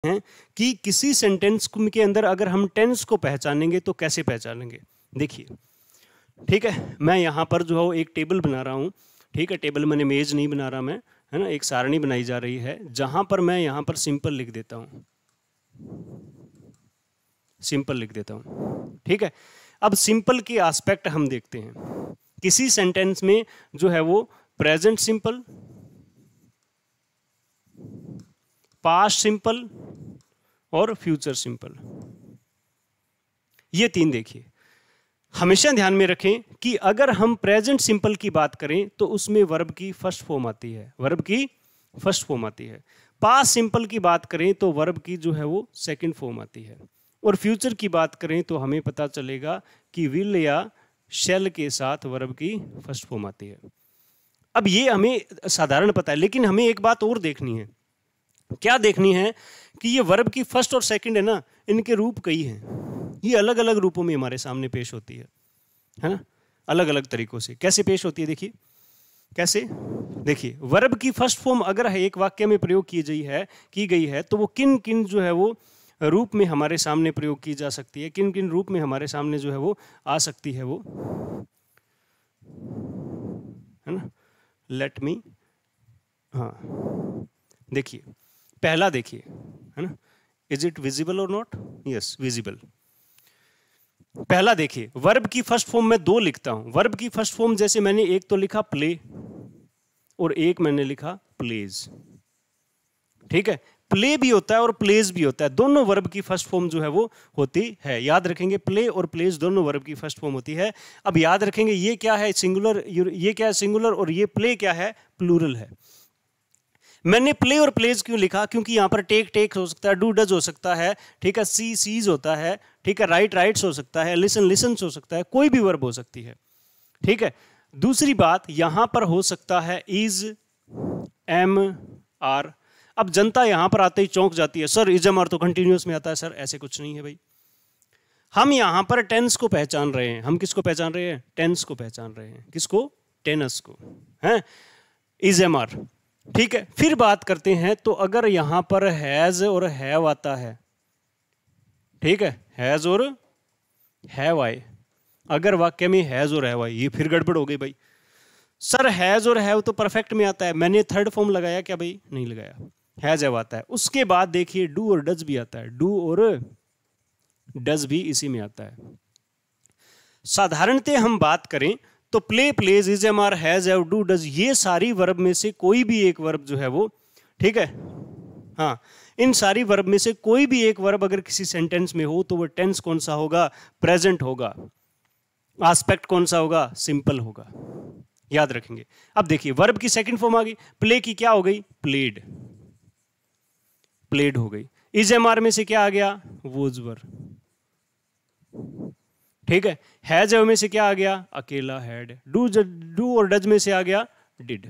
हैं कि किसी सेंटेंस के अंदर अगर हम टेंस को पहचानेंगे तो कैसे पहचानेंगे। देखिए, ठीक है, मैं यहाँ पर जो है एक टेबल बना रहा हूँ। ठीक है, टेबल मैंने मेज नहीं बना रहा मैं, है ना, एक सारणी बनाई जा रही है जहाँ पर मैं यहाँ पर सिंपल लिख देता हूँ, सिंपल लिख देता हूँ। ठीक है, अब सिंपल के एस्पेक्ट हम देखते हैं। किसी सेंटेंस में जो है वो प्रेजेंट सिंपल, पास्ट सिंपल और फ्यूचर सिंपल, ये तीन देखिए। हमेशा ध्यान में रखें कि अगर हम प्रेजेंट सिंपल की बात करें तो उसमें वर्ब की फर्स्ट फॉर्म आती है, वर्ब की फर्स्ट फॉर्म आती है। पास्ट सिंपल की बात करें तो वर्ब की जो है वो सेकंड फॉर्म आती है। और फ्यूचर की बात करें तो हमें पता चलेगा कि विल या शैल के साथ वर्ब की फर्स्ट फॉर्म आती है। अब ये हमें साधारण पता है, लेकिन हमें एक बात और देखनी है। क्या देखनी है कि ये वर्ब की फर्स्ट और सेकंड है ना, इनके रूप कई हैं। ये अलग अलग रूपों में हमारे सामने पेश होती है ना, अलग अलग तरीकों से। कैसे पेश होती है देखिए, कैसे देखिए, वर्ब की फर्स्ट फॉर्म अगर एक वाक्य में प्रयोग की गई है तो वो किन किन जो है वो रूप में हमारे सामने प्रयोग की जा सकती है, किन किन रूप में हमारे सामने जो है वो आ सकती है, वो है ना। लेट मी, हाँ देखिए, पहला देखिए, है ना, इज इट विजिबल और नॉट, यस विजिबल। पहला देखिए, वर्ब की फर्स्ट फॉर्म में दो लिखता हूं। वर्ब की फर्स्ट फॉर्म जैसे मैंने एक तो लिखा प्ले और एक मैंने लिखा प्लेज। ठीक है, प्ले भी होता है और प्लेज भी होता है, दोनों वर्ब की फर्स्ट फॉर्म जो है वो होती है। याद रखेंगे, प्ले और प्लेज दोनों वर्ब की फर्स्ट फॉर्म होती है। अब याद रखेंगे ये क्या है सिंगुलर, ये क्या है सिंगुलर, और ये प्ले क्या है प्लूरल है। मैंने प्ले और प्लेज क्यों लिखा, क्योंकि यहां पर टेक टेक हो सकता है, डू डज हो सकता है, ठीक है, सी सीज होता है, ठीक है, राइट राइट्स हो सकता है, लिसन लिसन्स हो सकता है, कोई भी वर्ब हो सकती है। ठीक है, दूसरी बात यहां पर हो सकता है इज, एम, आर। अब जनता यहां पर आते ही चौंक जाती है, सर इज एम आर तो कंटिन्यूअस में आता है। सर ऐसे कुछ नहीं है भाई, हम यहां पर टेंस को पहचान रहे हैं। हम किसको पहचान रहे हैं, टेंस को पहचान रहे हैं। किसको, टेनस को, है इज एम आर। ठीक है, फिर बात करते हैं तो अगर यहां पर हैज और हैव आता है, ठीक है, हैज और हैव आए, अगर वाक्य में हैज और हैव आए, ये फिर गड़बड़ हो गई भाई। सर हैज और हैव तो परफेक्ट में आता है, मैंने थर्ड फॉर्म लगाया क्या भाई, नहीं लगाया, हैज हैव आता है। उसके बाद देखिए डू और डज भी आता है, डू और डज भी इसी में आता है। साधारणतः हम बात करें तो play plays is am are has have do does, ये सारी वर्ब में से कोई भी एक वर्ब जो है वो, ठीक है, हाँ, इन सारी वर्ब में से कोई भी एक वर्ब अगर किसी सेंटेंस में हो तो वो टेंस कौन सा होगा, प्रेजेंट होगा। एस्पेक्ट कौन सा होगा, सिंपल होगा। याद रखेंगे। अब देखिए वर्ब की सेकंड फॉर्म आ गई, प्ले की क्या हो गई, प्लेड, प्लेड हो गई। इज एम आर में से क्या आ गया, वोज वर। ठीक है, हैज में से क्या आ गया, अकेला हैड। डू और डज में से आ गया डिड।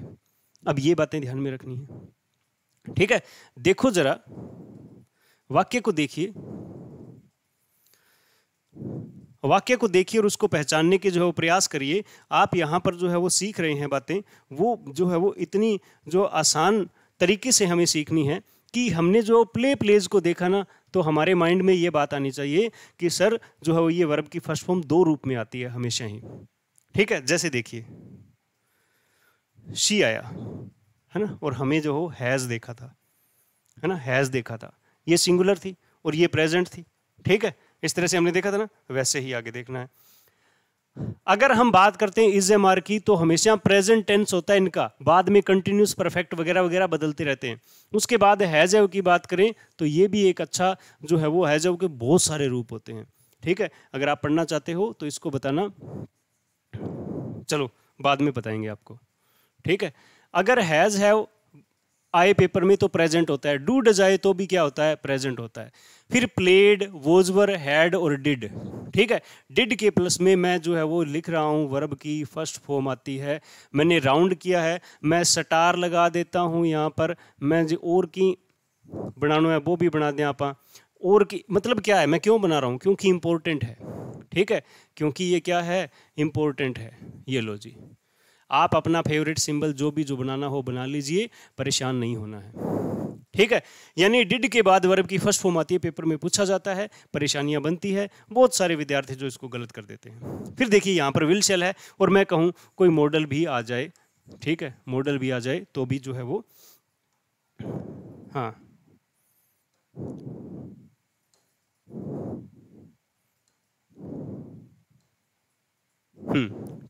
अब ये बातें ध्यान में रखनी है। ठीक है, देखो जरा वाक्य को देखिए, वाक्य को देखिए और उसको पहचानने के जो है वो प्रयास करिए। आप यहां पर जो है वो सीख रहे हैं बातें, वो जो है वो इतनी जो आसान तरीके से हमें सीखनी है कि हमने जो प्ले प्लेज को देखा ना, तो हमारे माइंड में ये बात आनी चाहिए कि सर जो है वो ये वर्ब की फर्स्ट फॉर्म दो रूप में आती है हमेशा ही। ठीक है, जैसे देखिए शी आया, है ना, और हमें जो हो हैज देखा था, है ना, हैज देखा था, ये सिंगुलर थी और ये प्रेजेंट थी। ठीक है, इस तरह से हमने देखा था ना, वैसे ही आगे देखना है। अगर हम बात करते हैं इज एम आर की तो हमेशा प्रेजेंट टेंस होता है इनका, बाद में कंटिन्यूस परफेक्ट वगैरह वगैरह बदलते रहते हैं। उसके बाद हैज हैव की बात करें तो ये भी एक अच्छा जो है वो हैज हैव के बहुत सारे रूप होते हैं। ठीक है, अगर आप पढ़ना चाहते हो तो इसको बताना, चलो बाद में बताएंगे आपको। ठीक है, अगर हैज हैव आए पेपर में तो प्रेजेंट होता है, डू डज आए तो भी क्या होता है, प्रेजेंट होता है। फिर प्लेड, वोज वर, हैड और डिड। ठीक है, डिड के प्लस में मैं जो है वो लिख रहा हूँ वर्ब की फर्स्ट फॉर्म आती है। मैंने राउंड किया है, मैं स्टार लगा देता हूँ यहाँ पर, मैं जो और की बनाना है वो भी बना दें आप। और की मतलब क्या है, मैं क्यों बना रहा हूँ, क्योंकि इंपॉर्टेंट है। ठीक है, क्योंकि ये क्या है, इंपॉर्टेंट है। ये लो जी, आप अपना फेवरेट सिंबल जो भी जो बनाना हो बना लीजिए, परेशान नहीं होना है। ठीक ठीक है, यानी डिड के बाद वर्ब की फर्स्ट फॉर्म आती है, पेपर में पूछा जाता है, परेशानियां बनती है, बहुत सारे विद्यार्थी जो इसको गलत कर देते हैं। फिर देखिए यहाँ पर विल शैल है, और मैं कहूँ कोई मॉडल भी आ जाए, ठीक है, मॉडल भी आ जाए तो भी जो है वो, हाँ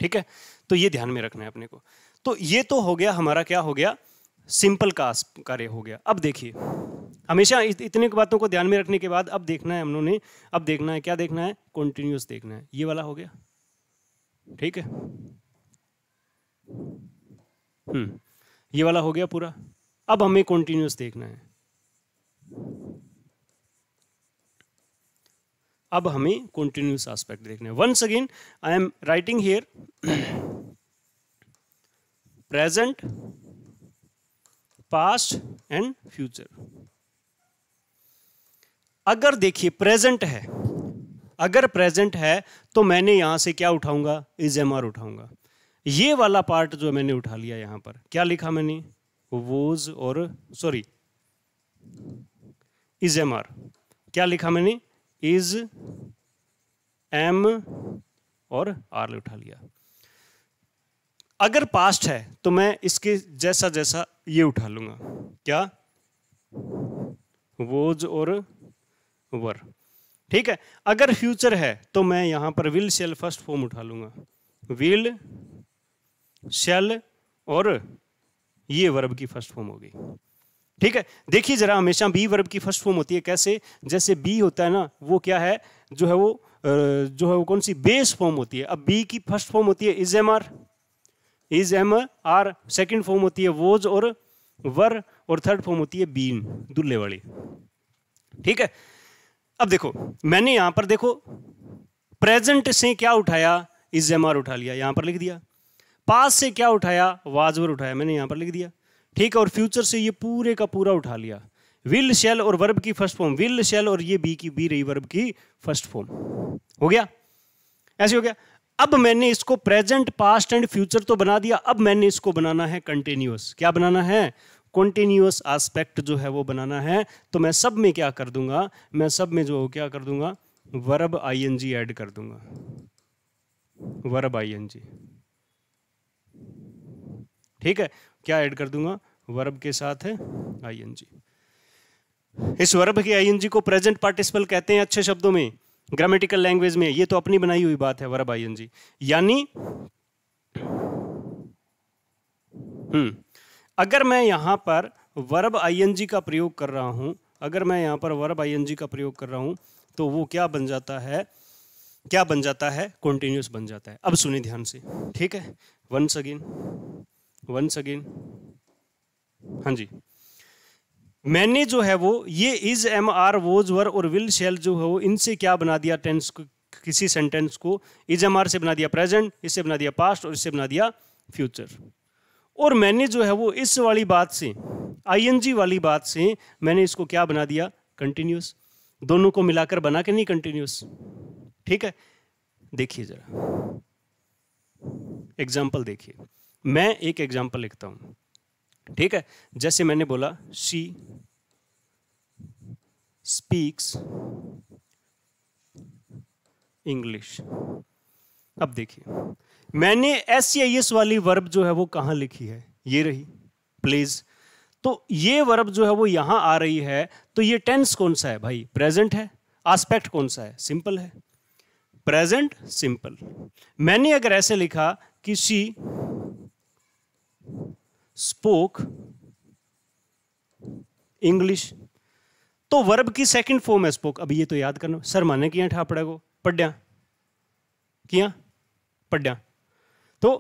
ठीक है, तो ये ध्यान में रखना है अपने को। तो ये तो हो गया हमारा, क्या हो गया, सिंपल का कार्य हो गया। अब देखिए, हमेशा इतने बातों को ध्यान में रखने के बाद अब देखना है हम लोगों ने, अब देखना है, क्या देखना है, कॉन्टिन्यूस देखना है। ये वाला हो गया, ठीक है, ये वाला हो गया पूरा। अब हमें कॉन्टिन्यूस देखना है, अब हमें कॉन्टिन्यूस एस्पेक्ट देखना है। Once again I am writing here present, past and future. अगर देखिए प्रेजेंट है, अगर प्रेजेंट है तो मैंने यहां से क्या उठाऊंगा, इज एम आर उठाऊंगा। ये वाला पार्ट जो मैंने उठा लिया, यहां पर क्या लिखा मैंने, वोज और सॉरी इज एम आर, क्या लिखा मैंने, इज एम और आर उठा लिया। अगर पास्ट है तो मैं इसके जैसा जैसा ये उठा लूंगा, क्या, वोज और वर, ठीक है। अगर फ्यूचर है तो मैं यहां पर विल शैल फर्स्ट फॉर्म उठा लूंगा, विल शैल और ये वर्ब की फर्स्ट फॉर्म होगी, ठीक है। देखिए जरा, हमेशा बी वर्ब की फर्स्ट फॉर्म होती है, कैसे, जैसे बी होता है ना, वो क्या है, जो है वो कौन सी बेस फॉर्म होती है। अब बी की फर्स्ट फॉर्म होती है is am are, is am are, second form होती है वोज और वर, और थर्ड फॉर्म होती है बीन, दुल्ले वाली, ठीक है। अब देखो मैंने यहां पर देखो प्रेजेंट से क्या उठाया, इज एम आर उठा लिया, यहां पर लिख दिया। पास से क्या उठाया, वाज वर उठाया, मैंने यहां पर लिख दिया, ठीक है। और फ्यूचर से ये पूरे का पूरा उठा लिया, विल शैल और वर्ब की फर्स्ट फॉर्म, विल शैल और ये बी की बी रही वर्ब की फर्स्ट फॉर्म, हो गया, ऐसे हो गया। अब मैंने इसको प्रेजेंट, पास्ट एंड फ्यूचर तो बना दिया, अब मैंने इसको बनाना है कंटिन्यूअस। क्या बनाना है, कॉन्टिन्यूअस एस्पेक्ट जो है वो बनाना है। तो मैं सब में क्या कर दूंगा, मैं सब में जो क्या कर दूंगा, वर्ब आईएनजी ऐड कर दूंगा, वर्ब आईएनजी, ठीक है। क्या ऐड कर दूंगा, वर्ब के साथ है आईएनजी। इस वर्ब के आईएनजी को प्रेजेंट पार्टिसिपल कहते हैं अच्छे शब्दों में, ग्रामेटिकल लैंग्वेज में। ये तो अपनी बनाई हुई बात है, वर्ब आईएनजी। यानी अगर मैं यहां पर वर्ब आईएनजी का प्रयोग कर रहा हूं, अगर मैं यहां पर वर्ब आईएनजी का प्रयोग कर रहा हूं, तो वो क्या बन जाता है, क्या बन जाता है, कॉन्टिन्यूस बन जाता है। अब सुनिए ध्यान से, ठीक है, वंस अगेन, वंस अगेन, हाँ जी, मैंने जो है वो ये इज एम आर वोज वर और विल शैल जो है वो इनसे क्या बना दिया, टेंस को, किसी सेंटेंस को इज एम आर से बना दिया प्रेजेंट, इससे बना दिया पास्ट और इससे बना दिया फ्यूचर। और मैंने जो है वो इस वाली बात से, आईएनजी वाली बात से मैंने इसको क्या बना दिया, कंटिन्यूस। दोनों को मिलाकर बना के नहीं कंटिन्यूस, ठीक है। देखिए जरा एग्जाम्पल देखिए, मैं एक एग्जाम्पल लिखता हूं, ठीक है। जैसे मैंने बोला शी स्पीक्स इंग्लिश। अब देखिए मैंने एस वाली वर्ब जो है वो कहां लिखी है, ये रही, प्लीज। तो ये वर्ब जो है वो यहां आ रही है, तो ये टेंस कौन सा है भाई, प्रेजेंट है। एस्पेक्ट कौन सा है, सिंपल है, प्रेजेंट सिंपल। मैंने अगर ऐसे लिखा कि शी स्पोक इंग्लिश, तो वर्ब की सेकंड फॉर्म है स्पोक। अब ये तो याद करना, सर माने किया ठापड़ा को, पढ़्या किया, पढ़्या। तो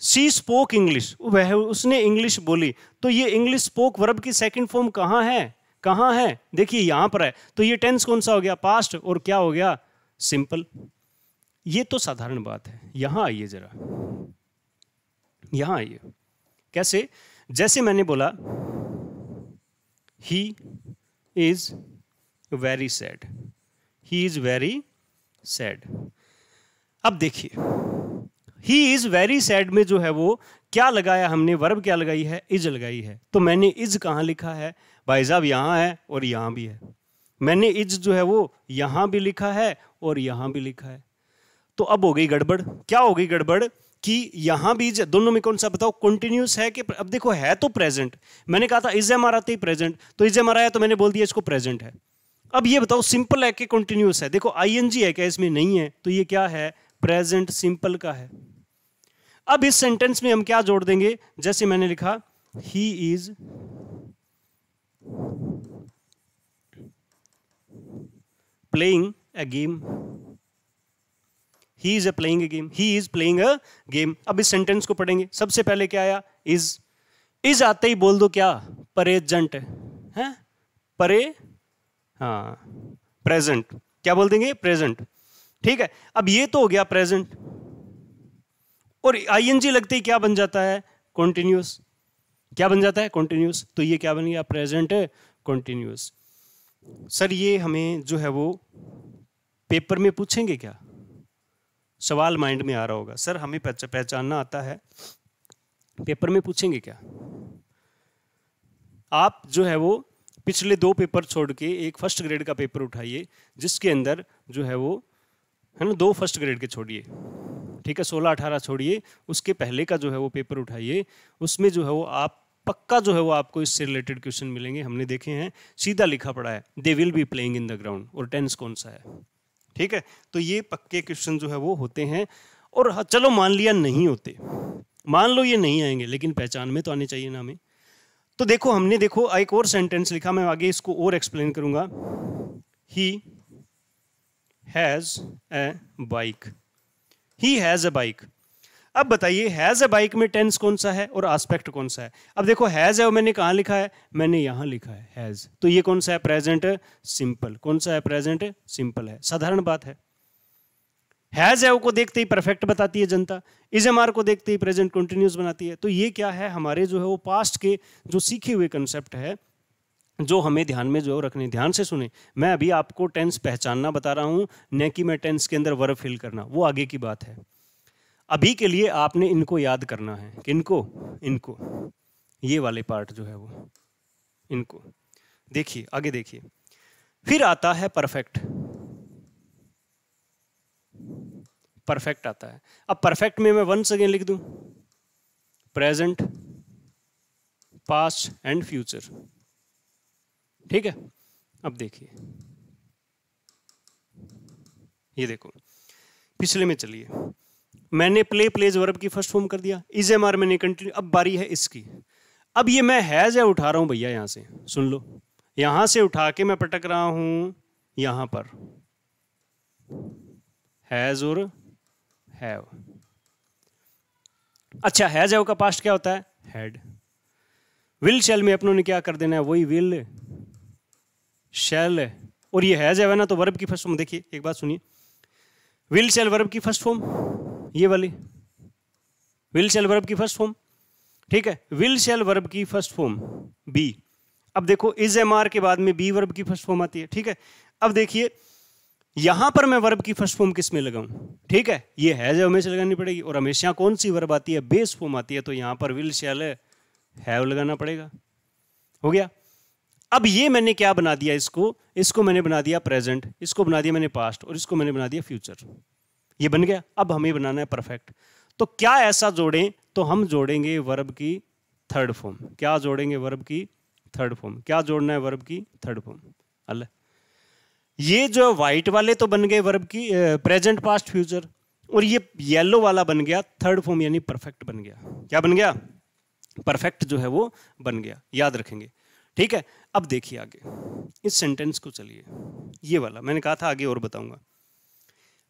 शी स्पोक इंग्लिश, वह उसने इंग्लिश बोली, तो ये इंग्लिश स्पोक वर्ब की सेकंड फॉर्म कहां है, कहां है, देखिए यहां पर है। तो ये टेंस कौन सा हो गया, पास्ट, और क्या हो गया, सिंपल। ये तो साधारण बात है। यहां आइए जरा, यहां आइए, कैसे, जैसे मैंने बोला he is very sad, he is very sad. अब देखिए ही इज वेरी सैड में जो है वो क्या लगाया हमने, वर्ब क्या लगाई है, इज लगाई है। तो मैंने इज कहाँ लिखा है भाई साहब, यहाँ है और यहाँ भी है। मैंने इज जो है वो यहाँ भी लिखा है और यहाँ भी लिखा है। तो अब हो गई गड़बड़। क्या हो गई गड़बड़ कि यहाँ भी दोनों में कौन सा बताओ कंटिन्यूस है कि, अब देखो है तो प्रेजेंट, मैंने कहा था इज एम आर आते ही प्रेजेंट, तो इज एम आर आया तो मैंने बोल दिया इसको प्रेजेंट है। अब ये बताओ सिंपल है कि कंटिन्यूस है। देखो आईएनजी है क्या इसमें, नहीं है, तो ये क्या है, प्रेजेंट सिंपल का है। अब इस सेंटेंस में हम क्या जोड़ देंगे, जैसे मैंने लिखा he is playing a game, he is playing a game, he is playing a game. अब इस सेंटेंस को पढ़ेंगे, सबसे पहले क्या आया, इज आते ही बोल दो क्या, प्रेजेंट है, हाँ प्रेजेंट, क्या बोल देंगे, प्रेजेंट। ठीक है, अब ये तो हो गया प्रेजेंट, और आईएनजी लगते ही क्या बन जाता है, कॉन्टिन्यूस। क्या बन जाता है, कॉन्टिन्यूस। तो ये क्या बन गया, प्रेजेंट कॉन्टिन्यूस। सर ये हमें जो है वो पेपर में पूछेंगे क्या, सवाल माइंड में आ रहा होगा, सर हमें पहचानना आता है, पेपर में पूछेंगे क्या। आप जो है वो पिछले 2 पेपर छोड़ के एक फर्स्ट ग्रेड का पेपर उठाइए, जिसके अंदर जो है वो है ना 2 फर्स्ट ग्रेड के छोड़िए, ठीक है, 16-18 छोड़िए, उसके पहले का जो है वो पेपर उठाइए, उसमें जो है वो आप पक्का जो है वो आपको इससे रिलेटेड क्वेश्चन मिलेंगे। हमने देखे हैं, सीधा लिखा पड़ा है, they will be playing in the ground, और टेंस कौन सा है। ठीक है, तो ये पक्के क्वेश्चन जो है वो होते हैं। और चलो मान लिया नहीं होते, मान लो ये नहीं आएंगे, लेकिन पहचान में तो आने चाहिए ना हमें। तो देखो हमने देखो एक और सेंटेंस लिखा, मैं आगे इसको और एक्सप्लेन करूंगा। He has a bike, he has a bike. अब बताइए हैज ए बाइक में टेंस कौन सा है और एस्पेक्ट कौन सा है। अब देखो हैज है वो मैंने कहाँ लिखा है, मैंने यहाँ लिखा है हैज, तो ये कौन सा है, प्रेजेंट सिंपल। कौन सा है, प्रेजेंट सिंपल है, साधारण बात है। हैज है को देखते ही परफेक्ट बताती है जनता, इज एम आर को देखते ही प्रेजेंट कंटिन्यूस बनाती है। तो ये क्या है, हमारे जो है वो पास्ट के जो सीखे हुए कंसेप्ट है, जो हमें ध्यान में जो रखने। ध्यान से सुने, मैं अभी आपको टेंस पहचानना बता रहा हूँ, न कि मैं टेंस के अंदर वर्ब फिल करना, वो आगे की बात है। अभी के लिए आपने इनको याद करना है, किनको, इनको, ये वाले पार्ट जो है वो, इनको देखिए, आगे देखिए। फिर आता है परफेक्ट, परफेक्ट आता है। अब परफेक्ट में मैं वंस अगेन लिख दूं, प्रेजेंट, पास्ट एंड फ्यूचर। ठीक है, अब देखिए, ये देखो, पिछले में चलिए, मैंने प्ले प्लेज वर्ब की फर्स्ट फॉर्म कर दिया, इज एम आर मैंने कंटिन्यू। अब बारी है इसकी। अब ये मैं हैज है उठा रहा हूं भैया, यहां से सुन लो, यहां से उठा के मैं पटक रहा हूं यहां पर, हैज और हैव। अच्छा, हैज हैव का पास्ट क्या होता है, हैड। विल शैल में अपनों ने क्या कर देना है, वही विल शैल है, और ये हैज हैव है ना, तो वर्ब की फर्स्ट फॉर्म देखिए, एक बात सुनिए, विल शैल वर्ब की फर्स्ट फॉर्म, ये वाली विल शैल वर्ब की फर्स्ट फॉर्म। ठीक है, विल शैल वर्ब की फर्स्ट फॉर्म बी। अब देखो इज एम आर के बाद में बी वर्ब की फर्स्ट फॉर्म आती है। ठीक है, अब देखिए यहां पर मैं वर्ब की फर्स्ट फॉर्म किस में लगाऊं, ठीक है, ये हैज हमेशा लगानी पड़ेगी, और हमेशा कौन सी वर्ब आती है, बेस फॉर्म आती है, तो यहां पर विल शैल हैव लगाना पड़ेगा। हो गया। अब ये मैंने क्या बना दिया, इसको मैंने बना दिया प्रेजेंट, इसको बना दिया मैंने पास्ट, और इसको मैंने बना दिया फ्यूचर। ये बन गया। अब हमें बनाना है परफेक्ट। तो क्या ऐसा जोड़ें, तो हम जोड़ेंगे वर्ब की थर्ड फॉर्म। क्या जोड़ेंगे, वर्ब की थर्ड फॉर्म। क्या जोड़ना है, वर्ब की थर्ड फॉर्म। अल्लाह, ये जो व्हाइट वाले तो बन गए वर्ब की प्रेजेंट, पास्ट, फ्यूचर, और ये येलो वाला बन गया थर्ड फॉर्म, यानी परफेक्ट बन गया। क्या बन गया, परफेक्ट जो है वो बन गया। याद रखेंगे। ठीक है, अब देखिए आगे इस सेंटेंस को, चलिए ये वाला मैंने कहा था आगे और बताऊंगा।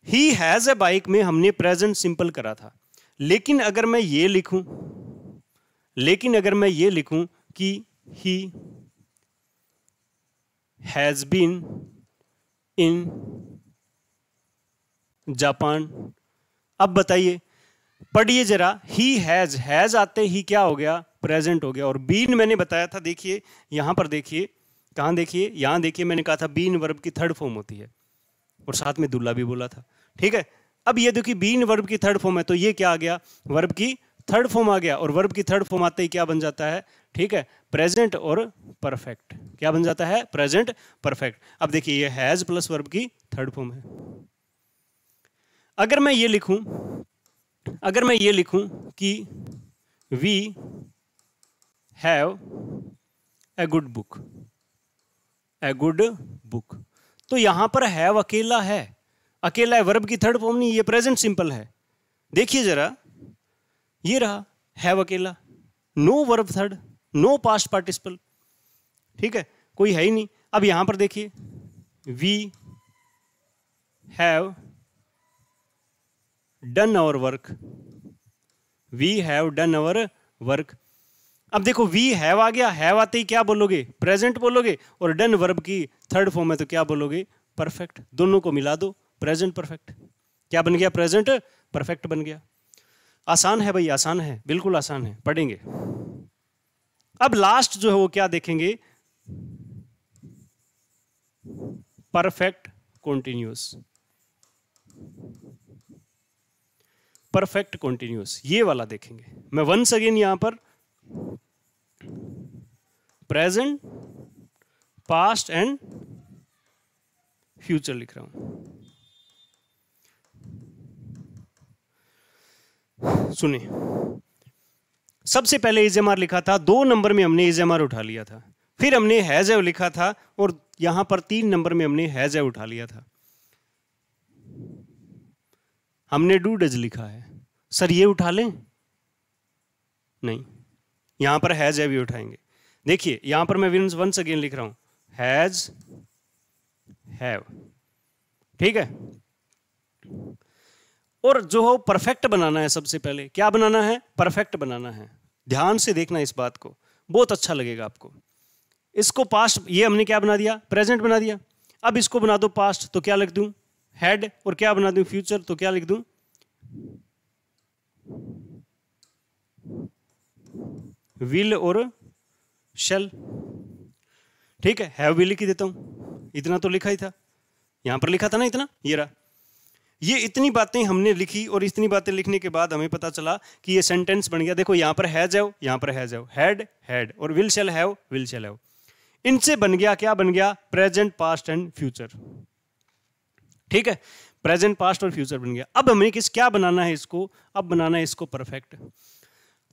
ही हैज ए बाइक में हमने प्रेजेंट सिंपल करा था, लेकिन अगर मैं ये लिखूं कि he has been in Japan. अब बताइए, पढ़िए जरा, ही हैज आते ही क्या हो गया, प्रेजेंट हो गया। और बीन मैंने बताया था, देखिए यहां पर देखिए, कहां देखिए, यहां देखिए, मैंने कहा था बीन वर्ब की थर्ड फॉर्म होती है, और साथ में दुल्ला भी बोला था। ठीक है, अब ये देखिए बीन वर्ब की थर्ड फॉर्म है, तो ये क्या आ गया, वर्ब की थर्ड फॉर्म आ गया, और वर्ब की थर्ड फॉर्म आते ही क्या बन जाता है, ठीक है, प्रेजेंट और परफेक्ट। क्या बन जाता है, प्रेजेंट परफेक्ट। अब देखिए ये हैज प्लस वर्ब की थर्ड फॉर्म है। अगर मैं ये लिखूं कि we have a good book, a good book, तो यहां पर हैव अकेला है, अकेला है, वर्ब की थर्ड फॉर्म नहीं, ये प्रेजेंट सिंपल है। देखिए जरा, ये रहा हैव अकेला, no verb third, no past participle, ठीक है, कोई है ही नहीं। अब यहां पर देखिए we have done our work, we have done our work. अब देखो वी हैव आ गया, हैव आते ही क्या बोलोगे, प्रेजेंट बोलोगे, और डन वर्ब की थर्ड फॉर्म है तो क्या बोलोगे, परफेक्ट। दोनों को मिला दो, प्रेजेंट परफेक्ट। क्या बन गया, प्रेजेंट परफेक्ट बन गया। आसान है भाई, आसान है, बिल्कुल आसान है, पढ़ेंगे। अब लास्ट जो है वो क्या देखेंगे, परफेक्ट कॉन्टिन्यूअस। परफेक्ट कॉन्टिन्यूअस ये वाला देखेंगे। मैं वंस अगेन यहां पर प्रेजेंट, पास्ट एंड फ्यूचर लिख रहा हूं। सुनिए, सबसे पहले इजेमार लिखा था, 2 नंबर में हमने इजेमार उठा लिया था, फिर हमने हैज हैव लिखा था, और यहां पर 3 नंबर में हमने हैज हैव उठा लिया था। हमने डू डज लिखा है, सर ये उठा लें, नहीं, यहां पर हैज हैव ही उठाएंगे। देखिए यहां पर मैं वंस अगेन लिख रहा हूं, हैज हैव, ठीक है। और जो हो परफेक्ट बनाना है, सबसे पहले क्या बनाना है, परफेक्ट बनाना है। ध्यान से देखना इस बात को, बहुत अच्छा लगेगा आपको। इसको पास्ट, ये हमने क्या बना दिया, प्रेजेंट बना दिया। अब इसको बना दो पास्ट, तो क्या लिख दूं, हैड, और क्या बना दूं फ्यूचर, तो क्या लिख दूं, विल और शेल, ठीक है। हैव भी लिख देता हूं, इतना तो लिखा ही था, यहां पर लिखा था ना इतना, ये रहा। ये इतनी बातें हमने लिखी, और इतनी बातें लिखने के बाद हमें पता चला कि ये सेंटेंस बन गया। देखो यहां पर हैज हैव, यहां पर हैज हैव, हैड हैड, और will shall have, will shall have. इनसे बन गया, क्या बन गया, प्रेजेंट, पास्ट एंड फ्यूचर, ठीक है, प्रेजेंट, पास्ट और फ्यूचर बन गया। अब हमें क्या बनाना है इसको, अब बनाना है इसको परफेक्ट।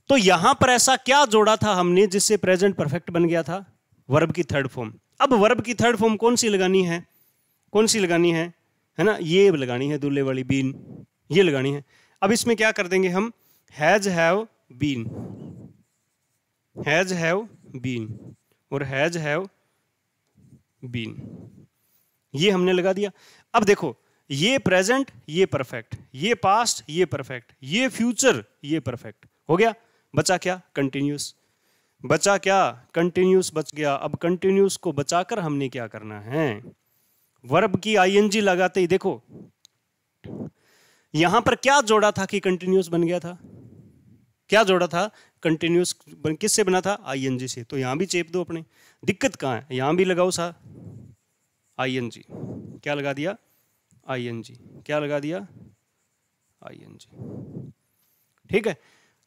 तो यहां पर ऐसा क्या जोड़ा था हमने जिससे प्रेजेंट परफेक्ट बन गया था, वर्ब की थर्ड फॉर्म। अब वर्ब की थर्ड फॉर्म कौन सी लगानी है, कौन सी लगानी है ना, ये लगानी है, दूल्हे वाली बीन, ये लगानी है। अब इसमें क्या कर देंगे हम, has have been, has have been, और हैज हैव बीन, ये हमने लगा दिया। अब देखो ये प्रेजेंट, ये परफेक्ट, ये पास्ट, ये परफेक्ट, ये फ्यूचर, ये परफेक्ट हो गया। बचा क्या, कंटिन्यूस, बचा क्या, कंटिन्यूस बच गया। अब कंटिन्यूस को बचाकर हमने क्या करना है, वर्ब की आईएनजी लगाते ही देखो यहां पर क्या जोड़ा था कि कंटिन्यूस बन गया था, क्या जोड़ा था, कंटिन्यूस किससे बना था, आईएनजी से। तो यहां भी चेप दो अपने, दिक्कत कहां है, यहां भी लगाओ सा आईएनजी, क्या लगा दिया, आईएनजी, क्या लगा दिया, आईएनजी, ठीक है।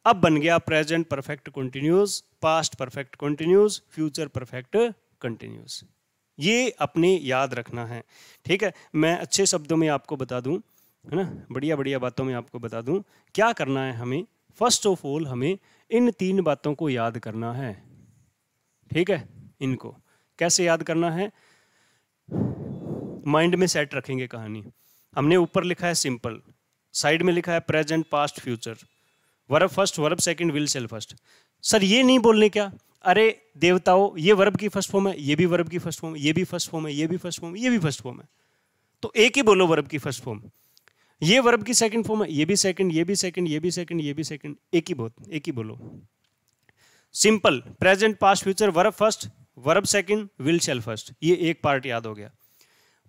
अब बन गया present perfect continuous, past perfect continuous, future perfect continuous. ये अपने याद रखना है, ठीक है। मैं अच्छे शब्दों में आपको बता दूं, है ना, बढ़िया बढ़िया बातों में आपको बता दूं क्या करना है हमें। फर्स्ट ऑफ ऑल हमें इन 3 बातों को याद करना है, ठीक है। इनको कैसे याद करना है, माइंड में सेट रखेंगे कहानी। हमने ऊपर लिखा है सिंपल, साइड में लिखा है present, past, future, verb first, verb second, will shell first. Sir ये नहीं बोलने क्या, अरे देवताओं ये वर्ब की फर्स्ट फॉर्म है, ये भी वर्ब की फर्स्ट फॉर्म है, ये भी फर्स्ट फॉर्म है, ये भी फर्स्ट फॉर्म है, ये भी फर्स्ट फॉर्म है, तो एक ही बोलो वर्ब की फर्स्ट फॉर्म। ये वर्ब की सेकंड फॉर्म है, ये भी सेकंड, ये भी सेकंड, ये भी सेकंड, ये भी सेकंड, एक ही बोलो। Simple, present, past, future, verb first, verb second, will shell first, ये एक पार्ट याद हो गया।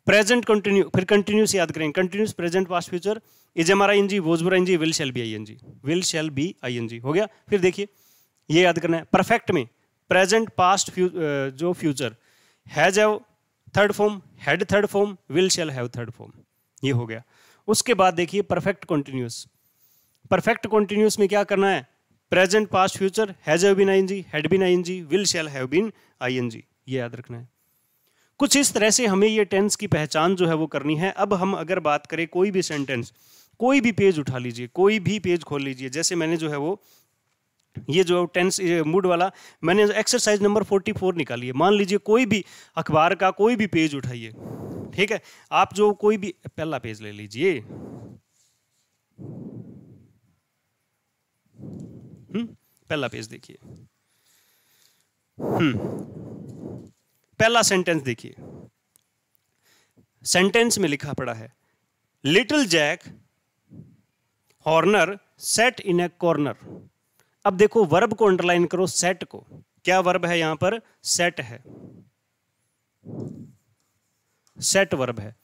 प्रेजेंट कंटिन्यू, फिर कंटिन्यूस याद करेंगे, continuous, present, past, future, is am are I N G, was were I N G, will shall be I N G, will shall be I N G हो गया। फिर देखिए ये याद करना है, परफेक्ट में प्रेजेंट, पास्ट, जो future, has have third form, had third form, will shall have third form, ये हो गया। उसके बाद देखिए परफेक्ट कंटिन्यूस, परफेक्ट कंटिन्यूस में क्या करना है, present, past, future, has have been ING, had been ING, will shall have been ING, ये याद रखना है। कुछ इस तरह से हमें ये टेंस की पहचान जो है वो करनी है। अब हम अगर बात करें कोई भी सेंटेंस, कोई भी पेज उठा लीजिए, कोई भी पेज खोल लीजिए, जैसे मैंने जो है वो ये जो टेंस मूड वाला मैंने एक्सरसाइज नंबर 44 निकाली है। मान लीजिए कोई भी अखबार का कोई भी पेज उठाइए, ठीक है, आप जो कोई भी पहला पेज ले लीजिए, पहला पेज देखिए, पहला सेंटेंस देखिए, सेंटेंस में लिखा पड़ा है लिटिल जैक हॉर्नर सेट इन ए कॉर्नर। अब देखो वर्ब को अंडरलाइन करो, सेट को, क्या वर्ब है यहां पर, सेट है, सेट वर्ब है।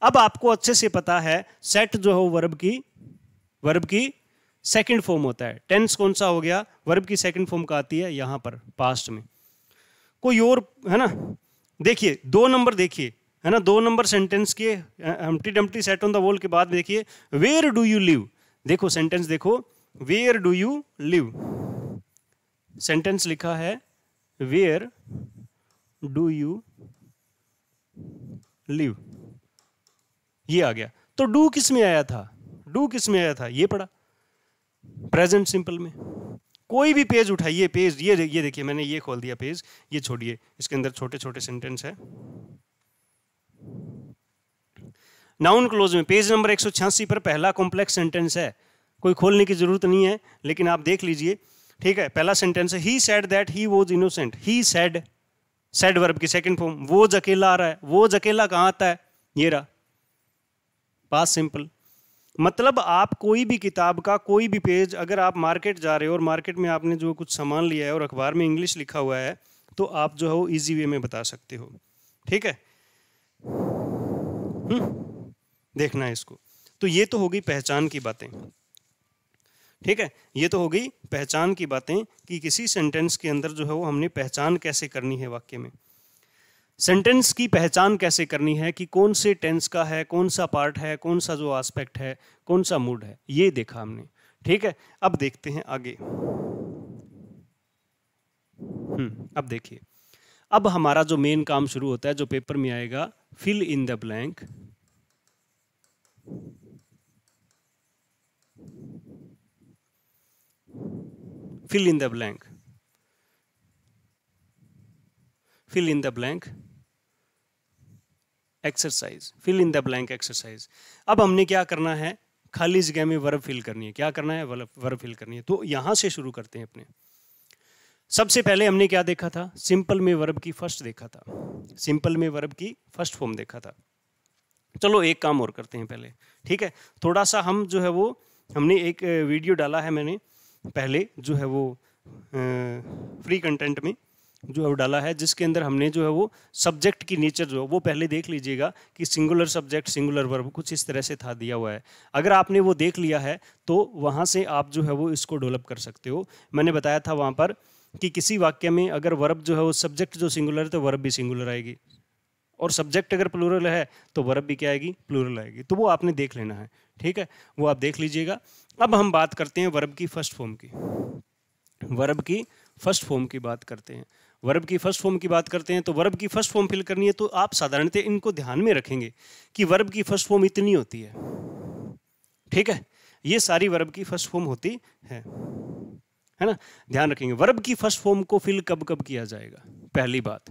अब आपको अच्छे से पता है सेट जो है वर्ब की सेकंड फॉर्म होता है। टेंस कौन सा हो गया, वर्ब की सेकंड फॉर्म का आती है यहां पर पास्ट में। कोई और है ना, देखिए 2 नंबर देखिए, है ना, 2 नंबर सेंटेंस के Humpty Dumpty sat on the wall के बाद देखिए वेयर डू यू लिव। देखो सेंटेंस देखो, where do you live, sentence लिखा है वेयर डू यू लिव, ये आ गया। तो डू किस में आया था, डू किस में आया था, ये पढ़ा प्रेजेंट सिंपल में। कोई भी पेज उठाइए, पेज ये देखिए, मैंने ये खोल दिया पेज, ये छोड़िए, इसके अंदर छोटे छोटे सेंटेंस है। नाउन क्लोज में पेज नंबर 186 पर पहला कॉम्प्लेक्स सेंटेंस है, कोई खोलने की जरूरत नहीं है, लेकिन आप देख लीजिए, ठीक है। पहला सेंटेंस है he said that he was innocent. He said, said verb की सेकंड फॉर्म, वॉज अकेला आ रहा है, वॉज अकेला कहां आता है, ये रहा पास्ट सिंपल। मतलब आप कोई भी किताब का कोई भी पेज, अगर आप मार्केट जा रहे हो और मार्केट में आपने जो कुछ सामान लिया है और अखबार में इंग्लिश लिखा हुआ है, तो आप जो है वो इजी वे में बता सकते हो, ठीक है। देखना है इसको। तो ये तो हो गई पहचान की बातें, ठीक है, ये तो हो गई पहचान की बातें कि किसी सेंटेंस के अंदर जो है वो हमने पहचान कैसे करनी है वाक्य में। सेंटेंस की पहचान कैसे करनी है कि कौन से टेंस का है, कौन सा पार्ट है, कौन सा जो एस्पेक्ट है, कौन सा मूड है, ये देखा हमने, ठीक है। अब देखते हैं आगे। अब देखिए, अब हमारा जो मेन काम शुरू होता है, जो पेपर में आएगा, fill in the blank. Fill in the blank, fill in the blank exercise, fill in the blank exercise. अब हमने क्या करना है, खाली जगह में वर्ब फिल करनी है। क्या करना है, वर्ब फिल करनी है। तो यहां से शुरू करते हैं अपने। सबसे पहले हमने क्या देखा था, सिंपल में वर्ब की फर्स्ट देखा था, सिंपल में वर्ब की फर्स्ट फॉर्म देखा था। चलो एक काम और करते हैं पहले, ठीक है। थोड़ा सा हम जो है वो, हमने एक वीडियो डाला है मैंने पहले, जो है वो फ्री कंटेंट में जो है वो डाला है, जिसके अंदर हमने जो है वो सब्जेक्ट की नेचर जो है वो पहले देख लीजिएगा कि सिंगुलर सब्जेक्ट सिंगुलर वर्ब कुछ इस तरह से था दिया हुआ है। अगर आपने वो देख लिया है तो वहाँ से आप जो है वो इसको डेवलप कर सकते हो। मैंने बताया था वहाँ पर कि किसी वाक्य में अगर वर्ब जो है वो सब्जेक्ट जो सिंगुलर है तो वर्ब भी सिंगुलर आएगी, और सब्जेक्ट अगर प्लूरल है तो वर्ब भी क्या आएगी, प्लूरल आएगी। तो वो आपने देख लेना है, ठीक है, वो आप देख लीजिएगा। अब हम बात करते हैं वर्ब की फर्स्ट फॉर्म की, वर्ब की फर्स्ट फॉर्म की बात करते हैं। वर्ब की फर्स्ट फॉर्म की बात करते हैं तो वर्ब की फर्स्ट फॉर्म फिल करनी है, तो आप साधारणतः इनको ध्यान में रखेंगे कि वर्ब की फर्स्ट फॉर्म इतनी होती है, ठीक है, ये सारी वर्ब की फर्स्ट फॉर्म होती है ना। ध्यान रखेंगे वर्ब की फर्स्ट फॉर्म को फिल कब कब किया जाएगा, पहली बात,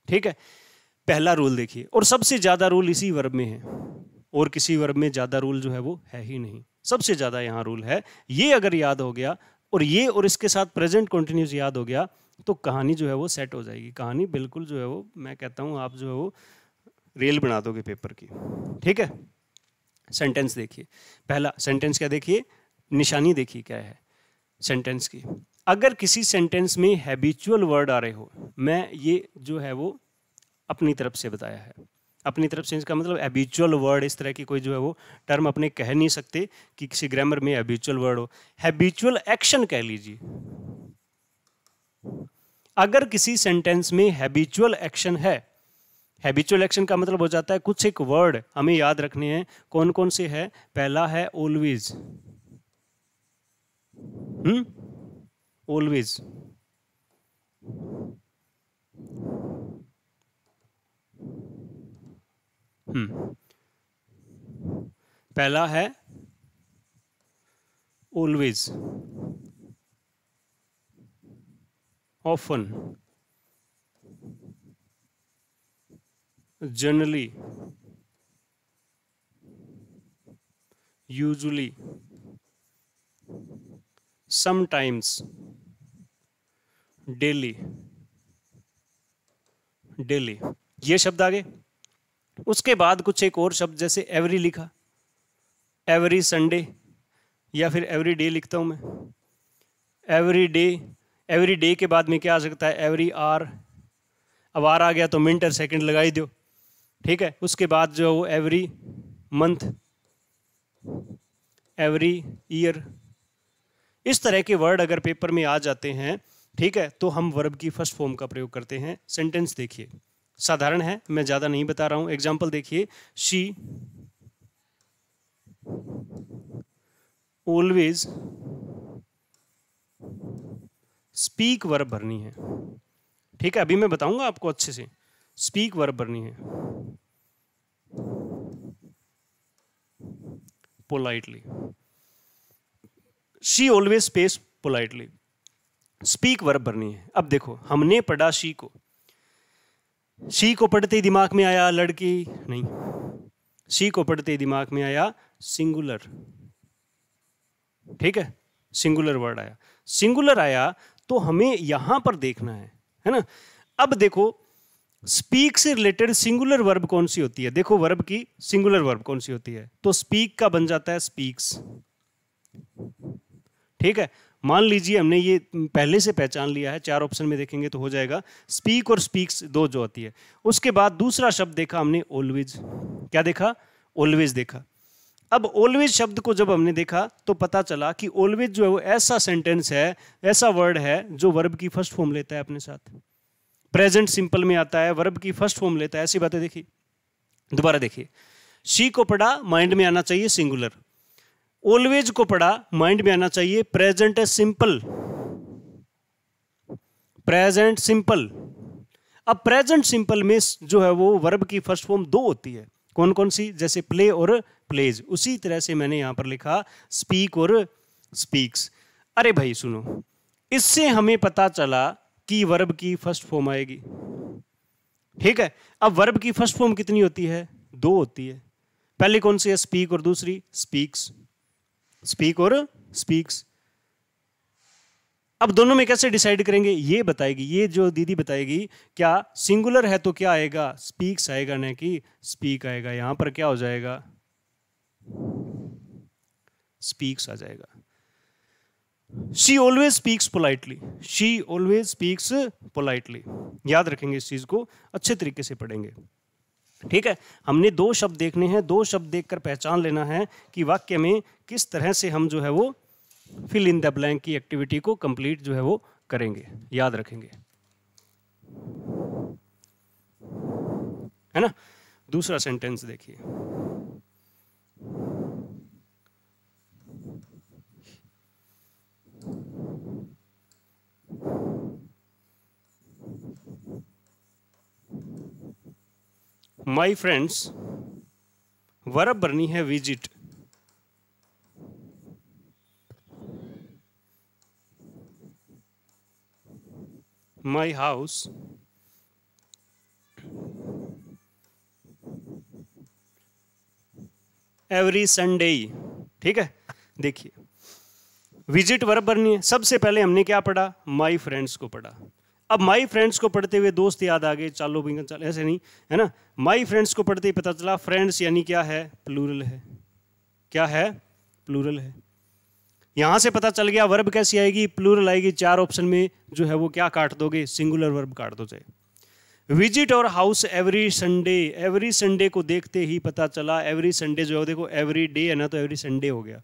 ठीक है। पहला रूल देखिए, और सबसे ज्यादा रूल इसी वर्ब में है, और किसी वर्ब में ज्यादा रूल जो है वो है ही नहीं, सबसे ज्यादा यहाँ रूल है। ये अगर याद हो गया, और ये और इसके साथ प्रेजेंट कंटिन्यूस याद हो गया, तो कहानी जो है वो सेट हो जाएगी। कहानी बिल्कुल जो है वो, मैं कहता हूँ आप जो है वो रेल बना दोगे पेपर की, ठीक है। सेंटेंस देखिए, पहला सेंटेंस क्या देखिए, निशानी देखिए क्या है सेंटेंस की। अगर किसी सेंटेंस में हैबिचुअल वर्ड आ रहे हो, मैं ये जो है वो अपनी तरफ से बताया है, अपनी तरफ से इसका मतलब हैबिचुअल वर्ड, इस तरह की कोई जो है वो टर्म अपने कह नहीं सकते कि किसी ग्रामर में हैबिचुअल वर्ड हो। हैबिचुअल एक्शन कह लीजिए। अगर किसी सेंटेंस में हैबिचुअल एक्शन है, हैबिचुअल एक्शन का मतलब हो जाता है कुछ एक वर्ड हमें याद रखने हैं। कौन कौन से है, पहला है ऑलवेज, ऑलवेज, पहला है always, often, generally, usually, sometimes, daily, daily, ये शब्द आ गए। उसके बाद कुछ एक और शब्द जैसे एवरी लिखा, एवरी संडे, या फिर एवरी डे लिखता हूं मैं, एवरी डे। एवरी डे के बाद में क्या आ सकता है, एवरी आवर, अब आर आ गया तो मिनट और सेकंड लगा ही दो, ठीक है। उसके बाद जो वो एवरी मंथ, एवरी ईयर, इस तरह के वर्ड अगर पेपर में आ जाते हैं, ठीक है, तो हम वर्ब की फर्स्ट फॉर्म का प्रयोग करते हैं। सेंटेंस देखिए, साधारण है, मैं ज्यादा नहीं बता रहा हूं। एग्जाम्पल देखिए, शी ऑलवेज स्पीक, वर्ब भरनी है, ठीक है, अभी मैं बताऊंगा आपको अच्छे से। स्पीक वर्ब भरनी है, politely, she always space politely, speak verb भरनी है। अब देखो, हमने पढ़ा शी को, शी को पढ़ते ही दिमाग में आया लड़की, नहीं, शी को पढ़ते ही दिमाग में आया सिंगुलर, ठीक है, सिंगुलर वर्ड आया। सिंगुलर आया तो हमें यहां पर देखना है ना। अब देखो, स्पीक से रिलेटेड सिंगुलर वर्ब कौन सी होती है, देखो वर्ब की सिंगुलर वर्ब कौन सी होती है, तो स्पीक का बन जाता है स्पीक्स, ठीक है। मान लीजिए हमने ये पहले से पहचान लिया है, 4 ऑप्शन में देखेंगे तो हो जाएगा, स्पीक और स्पीक्स दो जो होती है। उसके बाद दूसरा शब्द देखा हमने ऑलवेज, क्या देखा, ऑलवेज देखा। अब ऑलवेज शब्द को जब हमने देखा तो पता चला कि ऑलवेज जो है वो ऐसा सेंटेंस है, ऐसा वर्ड है जो वर्ब की फर्स्ट फॉर्म लेता है अपने साथ, प्रेजेंट सिंपल में आता है, वर्ब की फर्स्ट फॉर्म लेता है। ऐसी बातें देखिए, दोबारा देखिए, शी को पढ़ा, माइंड में आना चाहिए सिंगुलर, ऑलवेज को पढ़ा, माइंड में आना चाहिए प्रेजेंट सिंपल, प्रेजेंट सिंपल। अब प्रेजेंट सिंपल में जो है वो वर्ब की फर्स्ट फॉर्म 2 होती है, कौन कौन सी, जैसे प्ले और प्लेज। उसी तरह से मैंने यहां पर लिखा स्पीक और स्पीक्स। अरे भाई सुनो, इससे हमें पता चला कि वर्ब की फर्स्ट फॉर्म आएगी, ठीक है। अब वर्ब की फर्स्ट फॉर्म कितनी होती है, 2 होती है। पहली कौन सी है, स्पीक, और दूसरी स्पीक्स, स्पीक और स्पीक्स। अब दोनों में कैसे डिसाइड करेंगे, ये बताएगी, ये जो दीदी बताएगी, क्या सिंगुलर है तो क्या आएगा, स्पीक्स आएगा, ना कि स्पीक आएगा। यहां पर क्या हो जाएगा, स्पीक्स आ जाएगा। She always speaks politely, she always speaks politely. याद रखेंगे इस चीज को, अच्छे तरीके से पढ़ेंगे, ठीक है। हमने 2 शब्द देखने हैं, 2 शब्द देखकर पहचान लेना है कि वाक्य में किस तरह से हम जो है वो फिल इन द ब्लैंक की एक्टिविटी को कंप्लीट जो है वो करेंगे, याद रखेंगे, है ना। दूसरा सेंटेंस देखिए, माई फ्रेंड्स, वर्ब भरनी है visit, my house, every Sunday, ठीक है। देखिए, विजिट वर्ब भरनी है। सबसे पहले हमने क्या पढ़ा, माई फ्रेंड्स को पढ़ा। अब माई फ्रेंड्स को पढ़ते हुए दोस्त याद आ गए, चालो भी चल, ऐसे नहीं, है ना। माई फ्रेंड्स को पढ़ते ही पता चला फ्रेंड्स यानी क्या है, प्लूरल है, क्या है, प्लूरल है। यहां से पता चल गया वर्ब कैसी आएगी, प्लूरल आएगी। 4 ऑप्शन में जो है वो क्या काट दोगे, सिंगुलर वर्ब काट दो चाहे। विजिट और house every Sunday, every Sunday को देखते ही पता चला, एवरी संडे जो है देखो एवरी डे है ना, तो एवरी संडे हो गया।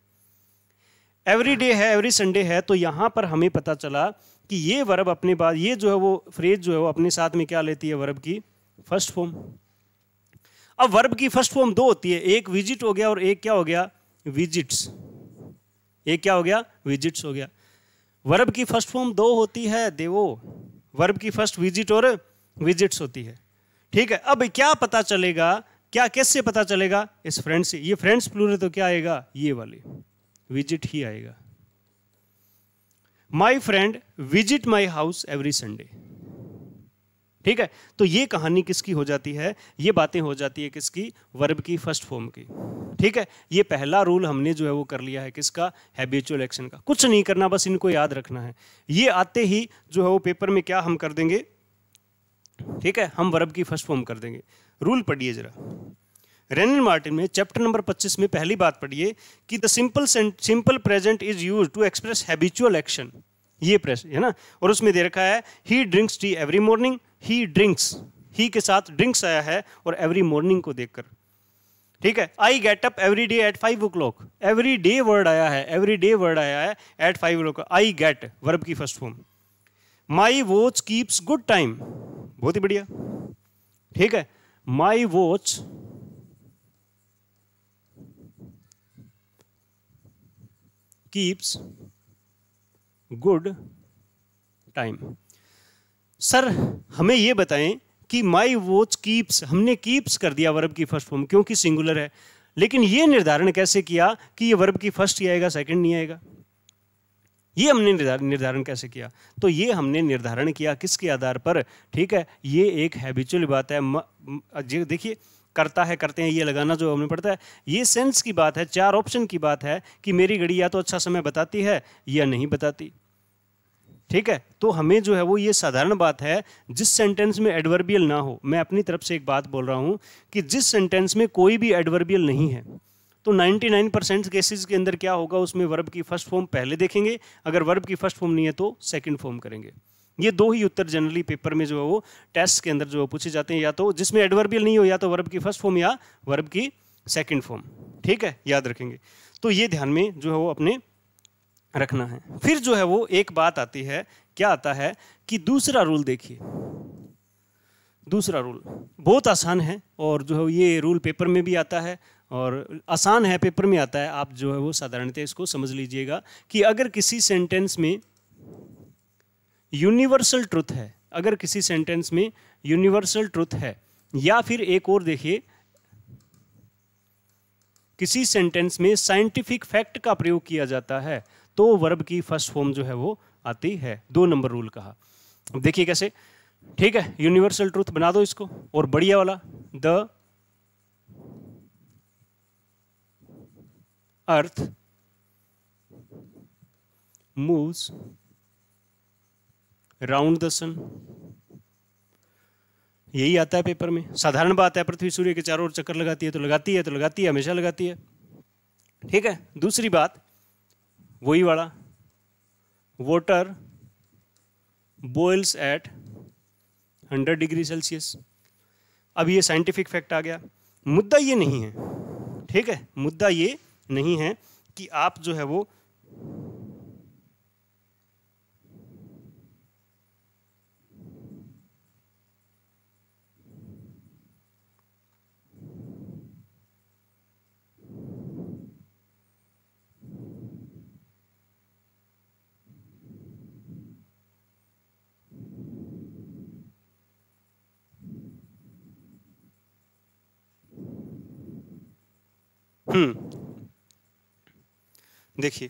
एवरी डे है, एवरी संडे है, तो यहां पर हमें पता चला कि ये वर्ब अपने बाद, ये जो है वो फ्रेज जो है वो अपने साथ में क्या लेती है, वर्ब की फर्स्ट फॉर्म। अब वर्ब की फर्स्ट फॉर्म 2 होती है, एक विजिट हो गया और एक क्या हो गया, विजिट्स। एक क्या हो गया, विजिट्स हो गया। वर्ब की फर्स्ट फॉर्म दो होती है देवो, वर्ब की फर्स्ट विजिट और विजिट्स होती है। ठीक है, अब क्या पता चलेगा, क्या कैसे पता चलेगा इस फ्रेंड से, ये फ्रेंड्स प्लूरल तो क्या आएगा, ये वाली विजिट ही आएगा। My friend visit my house every Sunday. ठीक है, तो ये कहानी किसकी हो जाती है, ये बातें हो जाती है किसकी, वर्ब की फर्स्ट फॉर्म की। ठीक है, ये पहला रूल हमने जो है वो कर लिया है किसका, हैबिचुअल एक्शन का। कुछ नहीं करना, बस इनको याद रखना है। ये आते ही जो है वो पेपर में क्या हम कर देंगे, ठीक है, हम वर्ब की फर्स्ट फॉर्म कर देंगे। रूल पढ़िए जरा, रेनन मार्टिन में चैप्टर नंबर 25 में पहली बात पढ़िए कि the simple present is used to express habitual action, ये प्रेस है ना, और उसमें दे रखा है he drinks tea every morning, he drinks, he के साथ ड्रिंक्स आया है और एवरी मॉर्निंग को देखकर। ठीक है, I get up every day at 5 o'clock, every day word आया है, एवरी डे वर्ड आया है at 5 o'clock, I get verb की first form. My watch keeps good time, बहुत ही बढ़िया। ठीक है, my watch keeps good time. Sir हमें ये बताएं कि माई वॉच कीप्स, हमने कीप्स कर दिया वर्ब की फर्स्ट फॉर्म क्योंकि सिंगुलर है, लेकिन ये निर्धारण कैसे किया कि ये वर्ब की फर्स्ट ही आएगा सेकंड नहीं आएगा, ये हमने निर्धारण कैसे किया, तो ये हमने निर्धारण किया किसके आधार पर, ठीक है, ये एक हैबिचुअल बात है। देखिए करता है, करते हैं, ये लगाना जो हमें पड़ता है, ये सेंस की बात है, चार ऑप्शन की बात है कि मेरी घड़ी या तो अच्छा समय बताती है या नहीं बताती। ठीक है, तो हमें जो है वो ये साधारण बात है, जिस सेंटेंस में एडवर्बियल ना हो, मैं अपनी तरफ से एक बात बोल रहा हूं कि जिस सेंटेंस में कोई भी एडवर्बियल नहीं है, तो 99% केसेस के अंदर क्या होगा, उसमें वर्ब की फर्स्ट फॉर्म पहले देखेंगे, अगर वर्ब की फर्स्ट फॉर्म नहीं है तो सेकंड फॉर्म करेंगे। ये दो ही उत्तर जनरली पेपर में जो है वो टेस्ट के अंदर जो पूछे जाते हैं, या तो जिसमें एडवर्बियल नहीं हो, या तो वर्ब की फर्स्ट फॉर्म या वर्ब की सेकंड फॉर्म। ठीक है, याद रखेंगे, तो ये ध्यान में जो है वो अपने रखना है। फिर जो है वो एक बात आती है, क्या आता है कि दूसरा रूल देखिए, दूसरा रूल बहुत आसान है और जो है ये रूल पेपर में भी आता है और आसान है, पेपर में आता है, आप जो है वो साधारणतः इसको समझ लीजिएगा कि अगर किसी सेंटेंस में यूनिवर्सल ट्रुथ है, अगर किसी सेंटेंस में यूनिवर्सल ट्रुथ है, या फिर एक और देखिए, किसी सेंटेंस में साइंटिफिक फैक्ट का प्रयोग किया जाता है, तो वर्ब की फर्स्ट फॉर्म जो है वो आती है। 2 नंबर रूल कहा, देखिए कैसे। ठीक है, यूनिवर्सल ट्रुथ बना दो इसको, और बढ़िया वाला the earth moves round the sun, यही आता है पेपर में, साधारण बात है, पृथ्वी सूर्य के चारों ओर चक्कर लगाती है तो लगाती है, तो लगाती है, हमेशा लगाती है। ठीक है, दूसरी बात वही वाला, water boils at 100 degree Celsius. अब ये साइंटिफिक फैक्ट आ गया। मुद्दा ये नहीं है, ठीक है, मुद्दा ये नहीं है कि आप जो है वो देखिए,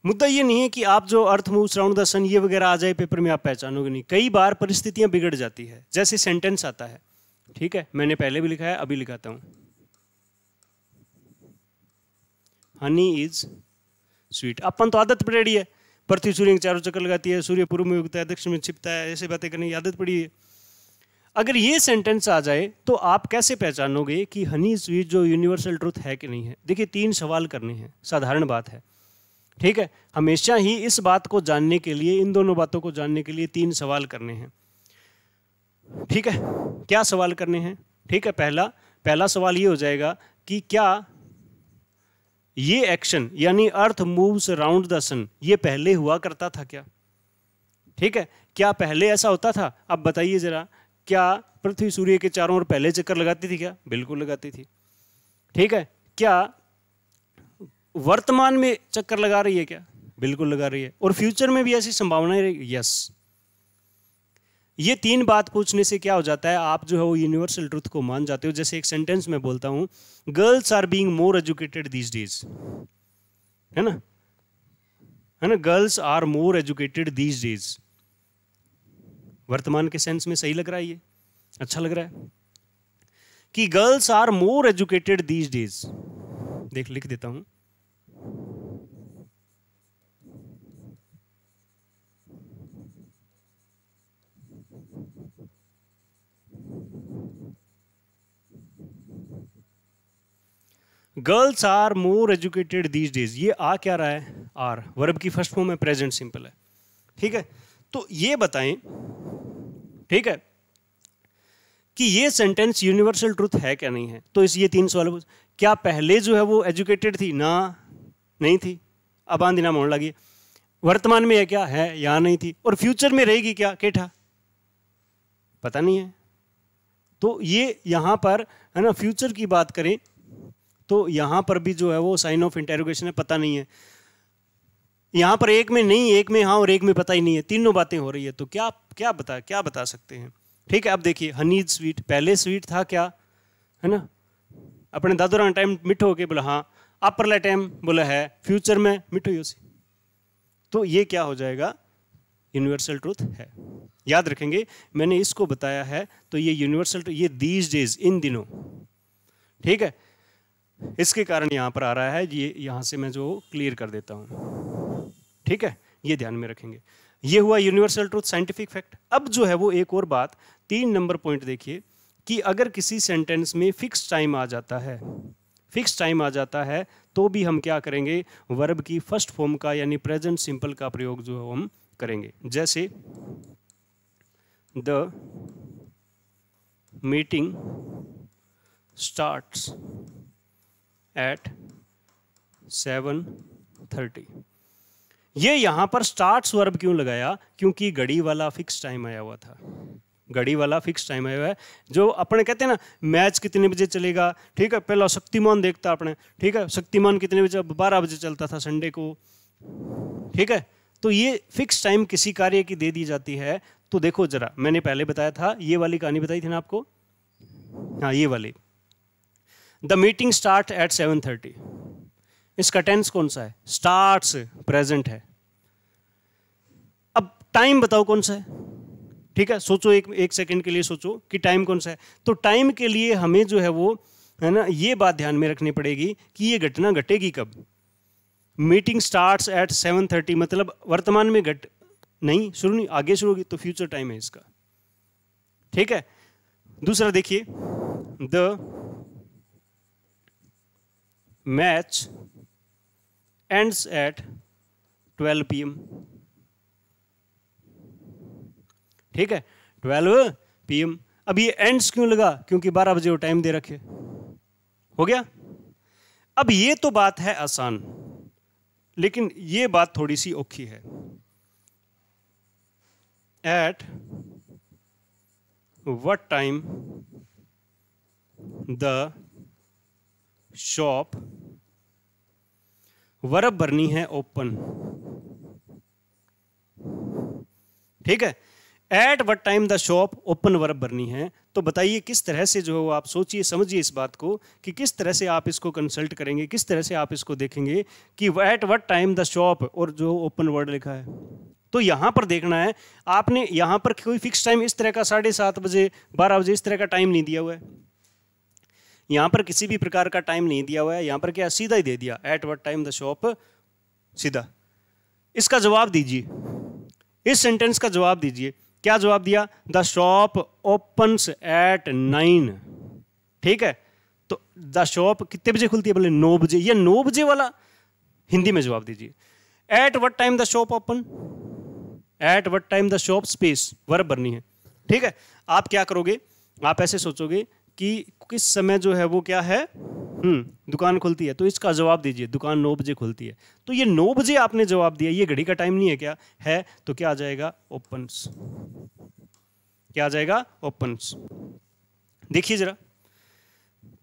मुद्दा ये नहीं है कि आप जो अर्थ मूव्स राउंड द सन ये वगैरह आ जाए पेपर में, आप पहचानोगे नहीं। कई बार परिस्थितियां बिगड़ जाती है, जैसे सेंटेंस आता है, ठीक है, मैंने पहले भी लिखा है, अभी लिखाता हूं, हनी इज स्वीट। अपन तो आदत पड़ी है, पृथ्वी सूर्य के चारों चक्कर लगाती है, सूर्य पूर्व में उगता है, दक्षिण में छिपता है, ऐसे बातें करने की आदत पड़ी है। अगर ये सेंटेंस आ जाए तो आप कैसे पहचानोगे कि हनी स्वीट जो यूनिवर्सल ट्रुथ है कि नहीं है। देखिए 3 सवाल करने हैं, साधारण बात है, ठीक है, हमेशा ही इस बात को जानने के लिए, इन दोनों बातों को जानने के लिए 3 सवाल करने हैं। ठीक है, क्या सवाल करने हैं, ठीक है, पहला सवाल ये हो जाएगा कि क्या ये एक्शन यानी अर्थ मूव्स राउंड द सन ये पहले हुआ करता था क्या। ठीक है, क्या पहले ऐसा होता था, अब बताइए जरा, क्या पृथ्वी सूर्य के चारों ओर पहले चक्कर लगाती थी क्या, बिल्कुल लगाती थी। ठीक है, क्या वर्तमान में चक्कर लगा रही है क्या, बिल्कुल लगा रही है। और फ्यूचर में भी ऐसी संभावनाएं रहेगी, यस। ये 3 बात पूछने से क्या हो जाता है, आप जो है वो यूनिवर्सल ट्रुथ को मान जाते हो। जैसे एक सेंटेंस में बोलता हूं, girls are being more educated these days, है ना, है ना, girls are more educated these days. वर्तमान के सेंस में सही लग रहा है, ये अच्छा लग रहा है कि girls are more educated these days. देख, लिख देता हूं, girls are more educated these days. ये आ क्या रहा है, आर, वर्ब की फर्स्ट फॉर्म है, प्रेजेंट सिंपल है, ठीक है। तो ये बताएं, ठीक है, कि ये सेंटेंस यूनिवर्सल ट्रुथ है क्या नहीं है। तो इस ये 3 सवाल, क्या पहले जो है वो एजुकेटेड थी ना, नहीं थी, अब आंधी नाम होने लगी। वर्तमान में है क्या, है, यहां नहीं थी। और फ्यूचर में रहेगी क्या, केठा, पता नहीं है। तो ये यहां पर, है ना, फ्यूचर की बात करें तो यहां पर भी जो है वो साइन ऑफ इंटेरोगेशन है, पता नहीं है। यहां पर एक में नहीं, एक में हाँ और एक में पता ही नहीं है, तीनों बातें हो रही है। तो क्या बता सकते हैं, ठीक है। अब देखिए, हनी इज स्वीट, पहले स्वीट था क्या, है ना, अपने दादोरा टाइम मिठो के बोला हाँ, अपरला टाइम बोला है, फ्यूचर में मिठो ही उसी। तो ये क्या हो जाएगा, यूनिवर्सल ट्रुथ है। याद रखेंगे, मैंने इसको बताया है तो ये यूनिवर्सल, ये दीज डेज, इन दिनों, ठीक है। इसके कारण यहां पर आ रहा है, ये यहां से मैं जो क्लियर कर देता हूं, ठीक है, ये ध्यान में रखेंगे। ये हुआ यूनिवर्सल ट्रुथ, साइंटिफिक फैक्ट। अब जो है वो एक और बात, 3 नंबर पॉइंट देखिए, कि अगर किसी सेंटेंस में फिक्स टाइम आ जाता है, फिक्स टाइम आ जाता है, तो भी हम क्या करेंगे, वर्ब की फर्स्ट फॉर्म का यानी प्रेजेंट सिंपल का प्रयोग जो है हम करेंगे। जैसे द मीटिंग स्टार्ट्स एट 7:30। ये यहां पर स्टार्ट्स वर्ब क्यों लगाया, क्योंकि घड़ी वाला फिक्स टाइम आया हुआ था, घड़ी वाला फिक्स टाइम आया हुआ है। जो अपने कहते हैं ना, मैच कितने बजे चलेगा, ठीक है, पहला शक्तिमान देखता अपने, ठीक है, शक्तिमान कितने बजे, 12 बजे चलता था संडे को, ठीक है। तो ये फिक्स टाइम किसी कार्य की दे दी जाती है। तो देखो जरा, मैंने पहले बताया था, ये वाली कहानी बताई थी ना आपको, हाँ ये वाली, द मीटिंग स्टार्ट एट 7:30। इसका टेंस कौन सा है, स्टार्ट्स, प्रेजेंट है। अब टाइम बताओ कौन सा है, ठीक है, सोचो, एक सेकंड के लिए सोचो कि टाइम कौन सा है। तो टाइम के लिए हमें जो है वो, है ना, ये बात ध्यान में रखनी पड़ेगी कि ये घटना घटेगी कब। मीटिंग स्टार्ट्स एट 7:30 मतलब वर्तमान में नहीं, शुरू नहीं, आगे शुरू होगी, तो फ्यूचर टाइम है इसका, ठीक है। दूसरा देखिए, the match ends at 12 PM, ठीक है, 12 PM। अब ये एंड्स क्यों लगा, क्योंकि 12 बजे वो टाइम दे रखे, हो गया। अब ये तो बात है आसान, लेकिन ये बात थोड़ी सी औखी है। At what time the shop, verb भरनी है ओपन, ठीक है। At what time the shop, open verb भरनी है। तो बताइए किस तरह से जो है आप सोचिए, समझिए इस बात को कि किस तरह से आप इसको कंसल्ट करेंगे, किस तरह से आप इसको देखेंगे कि at what time the shop और जो ओपन वर्ड लिखा है। तो यहां पर देखना है आपने, यहां पर कोई फिक्स टाइम इस तरह का 7:30 बजे 12 बजे इस तरह का टाइम नहीं दिया हुआ है, यहां पर किसी भी प्रकार का टाइम नहीं दिया हुआ है। यहां पर क्या सीधा ही दे दिया, at what time the shop, सीधा। इसका जवाब दीजिए, इस सेंटेंस का जवाब दीजिए। क्या जवाब दिया, द शॉप ओपन्स एट 9, ठीक है। तो द शॉप कितने बजे खुलती है, बोले 9 बजे। ये 9 बजे वाला हिंदी में जवाब दीजिए। At what time the shop open, at what time the shop, space, verb भरनी है, ठीक है। आप क्या करोगे, आप ऐसे सोचोगे कि किस समय जो है वो क्या है, दुकान खुलती है, तो इसका जवाब दीजिए, दुकान 9 बजे खुलती है। तो ये 9 बजे आपने जवाब दिया, ये घड़ी का टाइम नहीं है क्या, है, तो क्या आ जाएगा, ओपन्स, क्या आ जाएगा, ओपन्स। देखिए जरा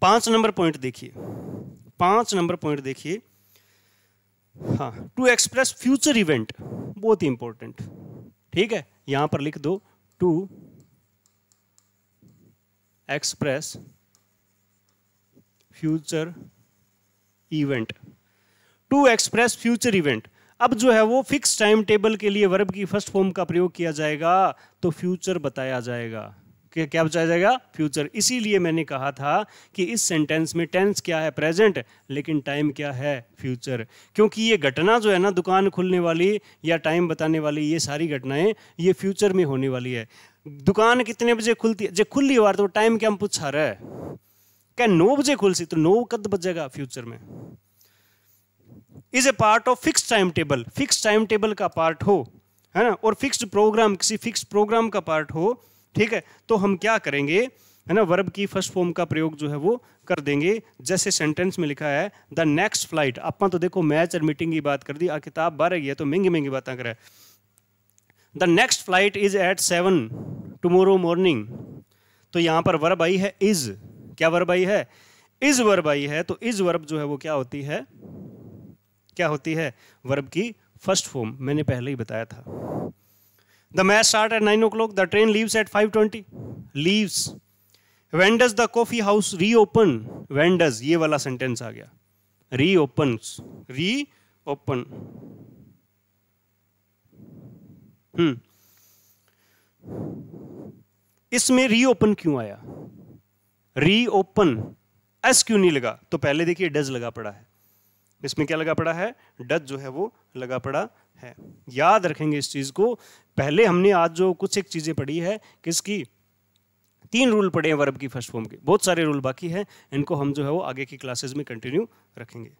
5 नंबर पॉइंट देखिए, 5 नंबर पॉइंट देखिए, हाँ, टू एक्सप्रेस फ्यूचर इवेंट, बहुत ही इंपॉर्टेंट, ठीक है, यहां पर लिख दो to express future event, to express future event. अब जो है वो फिक्स टाइम टेबल के लिए वर्ब की फर्स्ट फॉर्म का प्रयोग किया जाएगा तो फ्यूचर बताया जाएगा। क्या बताया जाएगा? फ्यूचर। इसीलिए मैंने कहा था कि इस सेंटेंस में टेंस क्या है? प्रेजेंट, लेकिन टाइम क्या है? फ्यूचर। क्योंकि ये घटना जो है ना, दुकान खुलने वाली या टाइम बताने वाली, ये सारी घटनाएं ये फ्यूचर में होने वाली है। दुकान कितने बजे खुलती है? जो खुली हुआ तो टाइम क्या हम पूछा रहा है? क्या 9 बजे खुल सी, तो 9 कद बजेगा फ्यूचर में। Is a part of fix time table, fix time table का पार्ट हो, है ना, और फिक्स्ड प्रोग्राम, किसी फिक्स प्रोग्राम का पार्ट हो, ठीक है, तो हम क्या करेंगे, है ना, वर्ब की फर्स्ट फॉर्म का प्रयोग जो है वो कर देंगे। जैसे सेंटेंस में लिखा है द नेक्स्ट फ्लाइट, आप तो देखो मैच और मीटिंग की बात कर दी, किताब बारह गई है तो महंगी महंगी बातें करे। The next flight is at 7 tomorrow morning, तो यहां पर वर्ब आई है इज। क्या वर्ब आई है? इज वर्ब आई है। तो इज वर्ब जो है वो क्या होती है? क्या होती है? वर्ब की फर्स्ट फॉर्म। मैंने पहले ही बताया था। The match start at 9 o'clock, the train leaves eight 5:20, leaves. When does the coffee house reopen, when does, ये वाला सेंटेंस आ गया, रीओपन्स, रीओपन। इसमें रीओपन क्यों आया? रीओपन एस क्यों नहीं लगा? तो पहले देखिए डज लगा पड़ा है, इसमें क्या लगा पड़ा है? डज जो है वो लगा पड़ा है। याद रखेंगे इस चीज को। पहले हमने आज जो कुछ एक चीजें पढ़ी है, किसकी? 3 रूल पढ़े हैं वर्ब की फर्स्ट फॉर्म के, बहुत सारे रूल बाकी हैं, इनको हम जो है वो आगे की क्लासेस में कंटिन्यू रखेंगे।